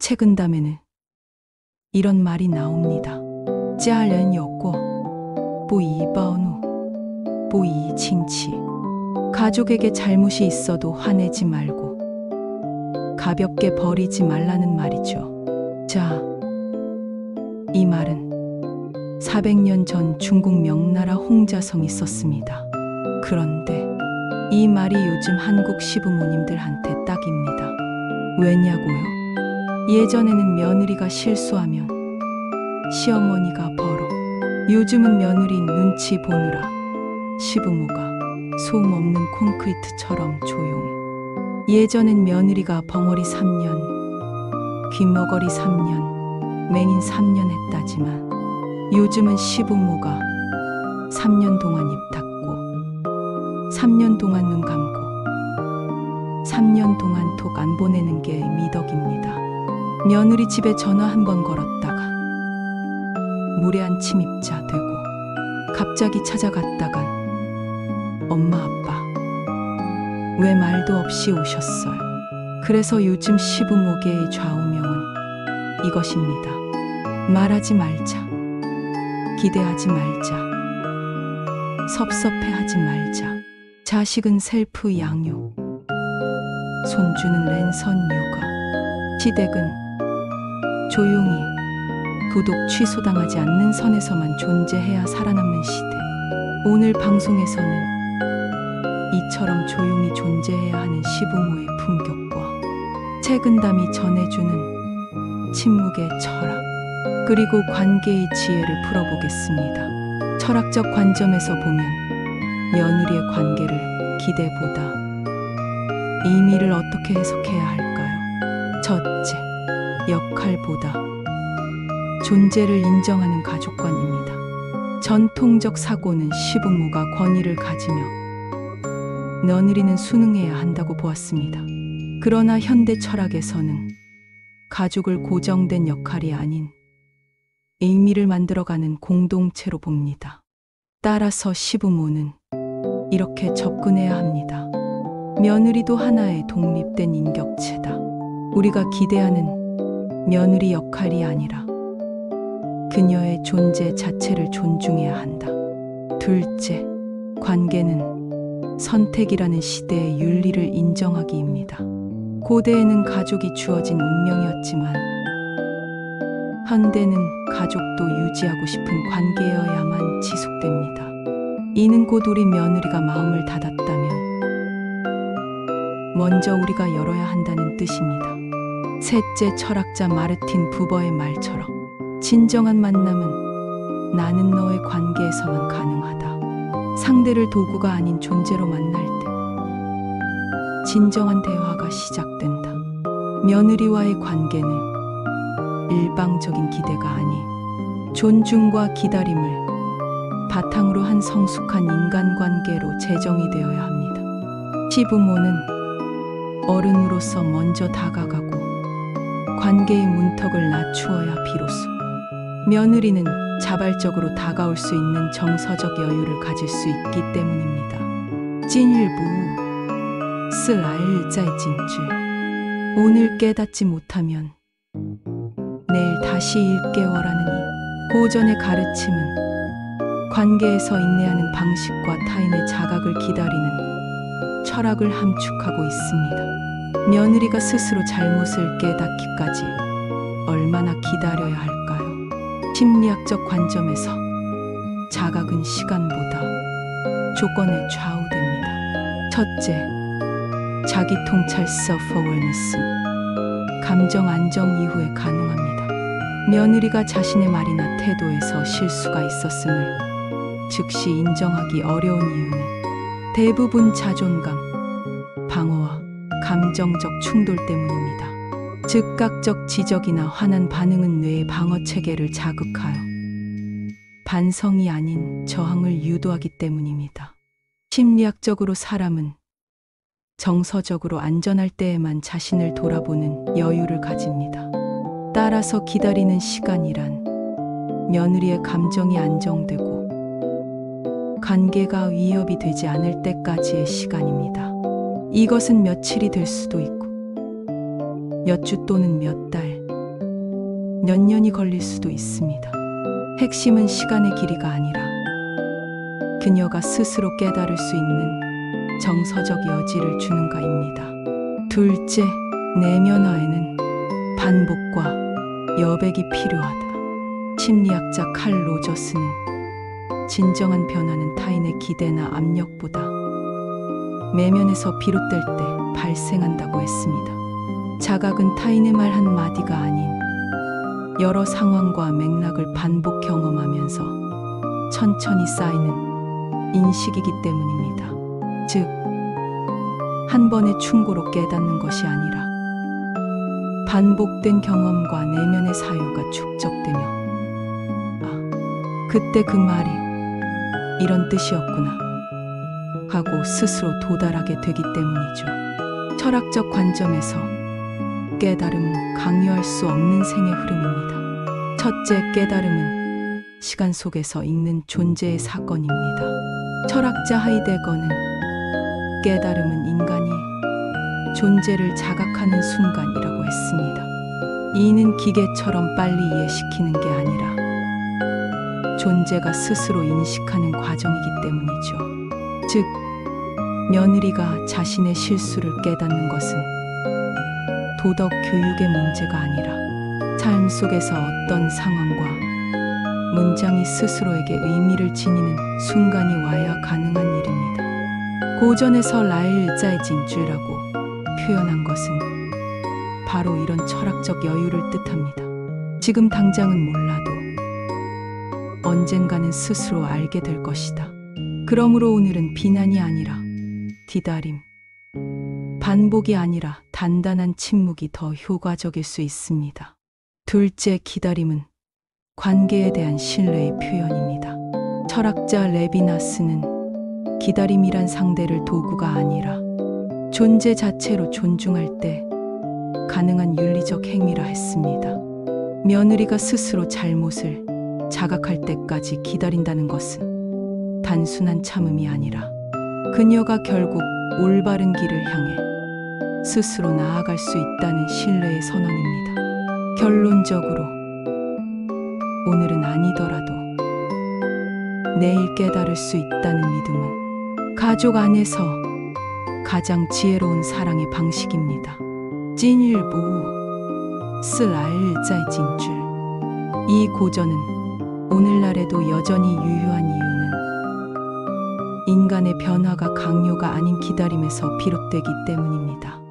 최근 담에는 이런 말이 나옵니다. 家人有过不宜暴怒不宜轻气 가족에게 잘못이 있어도 화내지 말고 가볍게 버리지 말라는 말이죠. 자, 이 말은 400년 전 중국 명나라 홍자성이 썼습니다. 그런데 이 말이 요즘 한국 시부모님들한테 딱입니다. 왜냐고요? 예전에는 며느리가 실수하면 시어머니가 벌어, 요즘은 며느리 눈치 보느라 시부모가 소음 없는 콘크리트처럼 조용히. 예전엔 며느리가 벙어리 3년, 귀머거리 3년, 맹인 3년 했다지만 요즘은 시부모가 3년 동안 입 닫고 3년 동안 눈 감고 3년 동안 톡 안 보내는 게 미덕입니다. 며느리 집에 전화 한 번 걸었다가 무례한 침입자 되고 갑자기 찾아갔다간 엄마 아빠 왜 말도 없이 오셨어요. 그래서 요즘 시부모계의 좌우명은 이것입니다. 말하지 말자, 기대하지 말자, 섭섭해하지 말자, 자식은 셀프 양육, 손주는 랜선 육아, 시댁은 조용히 구독 취소당하지 않는 선에서만 존재해야 살아남는 시대. 오늘 방송에서는 이처럼 조용히 존재해야 하는 시부모의 품격과 최근담이 전해주는 침묵의 철학, 그리고 관계의 지혜를 풀어보겠습니다. 철학적 관점에서 보면 며느리의 관계를 기대보다 의미를 어떻게 해석해야 할까요? 첫째, 역할보다 존재를 인정하는 가족관입니다. 전통적 사고는 시부모가 권위를 가지며 며느리는 순응해야 한다고 보았습니다. 그러나 현대 철학에서는 가족을 고정된 역할이 아닌 의미를 만들어가는 공동체로 봅니다. 따라서 시부모는 이렇게 접근해야 합니다. 며느리도 하나의 독립된 인격체다. 우리가 기대하는 며느리 역할이 아니라 그녀의 존재 자체를 존중해야 한다. 둘째, 관계는 선택이라는 시대의 윤리를 인정하기입니다. 고대에는 가족이 주어진 운명이었지만 현대는 가족도 유지하고 싶은 관계여야만 지속됩니다. 이는 곧 우리 며느리가 마음을 닫았다면 먼저 우리가 열어야 한다는 뜻입니다. 셋째, 철학자 마르틴 부버의 말처럼 진정한 만남은 나는 너의 관계에서만 가능하다. 상대를 도구가 아닌 존재로 만날 때 진정한 대화가 시작된다. 며느리와의 관계는 일방적인 기대가 아닌 존중과 기다림을 바탕으로 한 성숙한 인간관계로 재정이 되어야 합니다. 시부모는 어른으로서 먼저 다가가고 관계의 문턱을 낮추어야 비로소 며느리는 자발적으로 다가올 수 있는 정서적 여유를 가질 수 있기 때문입니다. 今日不悟是来日再警之. 오늘 깨닫지 못하면 내일 다시 일깨워라느니. 고전의 가르침은 관계에서 인내하는 방식과 타인의 자각을 기다리는 철학을 함축하고 있습니다. 며느리가 스스로 잘못을 깨닫기까지 얼마나 기다려야 할까요? 심리학적 관점에서 자각은 시간보다 조건에 좌우됩니다. 첫째, 자기 통찰 self-awareness, 감정 안정 이후에 가능합니다. 며느리가 자신의 말이나 태도에서 실수가 있었음을 즉시 인정하기 어려운 이유는 대부분 자존감, 방어와 감정적 충돌 때문입니다. 즉각적 지적이나 화난 반응은 뇌의 방어 체계를 자극하여 반성이 아닌 저항을 유도하기 때문입니다. 심리학적으로 사람은 정서적으로 안전할 때에만 자신을 돌아보는 여유를 가집니다. 따라서 기다리는 시간이란 며느리의 감정이 안정되고 관계가 위협이 되지 않을 때까지의 시간입니다. 이것은 며칠이 될 수도 있고 몇 주 또는 몇 달, 몇 년이 걸릴 수도 있습니다. 핵심은 시간의 길이가 아니라 그녀가 스스로 깨달을 수 있는 정서적 여지를 주는가입니다. 둘째, 내면화에는 반복과 여백이 필요하다. 심리학자 칼 로저스는 진정한 변화는 타인의 기대나 압력보다 내면에서 비롯될 때 발생한다고 했습니다. 자각은 타인의 말 한마디가 아닌 여러 상황과 맥락을 반복 경험하면서 천천히 쌓이는 인식이기 때문입니다. 즉, 한 번의 충고로 깨닫는 것이 아니라 반복된 경험과 내면의 사유가 축적되며 그때 그 말이 이런 뜻이었구나 하고 스스로 도달하게 되기 때문이죠. 철학적 관점에서 깨달음은 강요할 수 없는 생의 흐름입니다. 첫째, 깨달음은 시간 속에서 읽는 존재의 사건입니다. 철학자 하이데거는 깨달음은 인간이 존재를 자각하는 순간이라고 했습니다. 이는 기계처럼 빨리 이해시키는 게 아니라 존재가 스스로 인식하는 과정이기 때문이죠. 즉, 며느리가 자신의 실수를 깨닫는 것은 도덕 교육의 문제가 아니라 삶 속에서 어떤 상황과 문장이 스스로에게 의미를 지니는 순간이 와야 가능한 일입니다. 고전에서 라일짜이징주라고 표현한 것은 바로 이런 철학적 여유를 뜻합니다. 지금 당장은 몰라도 언젠가는 스스로 알게 될 것이다. 그러므로 오늘은 비난이 아니라 디다림, 반복이 아니라 단단한 침묵이 더 효과적일 수 있습니다. 둘째, 기다림은 관계에 대한 신뢰의 표현입니다. 철학자 레비나스는 기다림이란 상대를 도구가 아니라 존재 자체로 존중할 때 가능한 윤리적 행위라 했습니다. 며느리가 스스로 잘못을 자각할 때까지 기다린다는 것은 단순한 참음이 아니라 그녀가 결국 올바른 길을 향해 스스로 나아갈 수 있다는 신뢰의 선언입니다. 결론적으로 오늘은 아니더라도 내일 깨달을 수 있다는 믿음은 가족 안에서 가장 지혜로운 사랑의 방식입니다. 찐일보 스라일짜이징줄. 이 고전은 오늘날에도 여전히 유효한 이유는 인간의 변화가 강요가 아닌 기다림에서 비롯되기 때문입니다.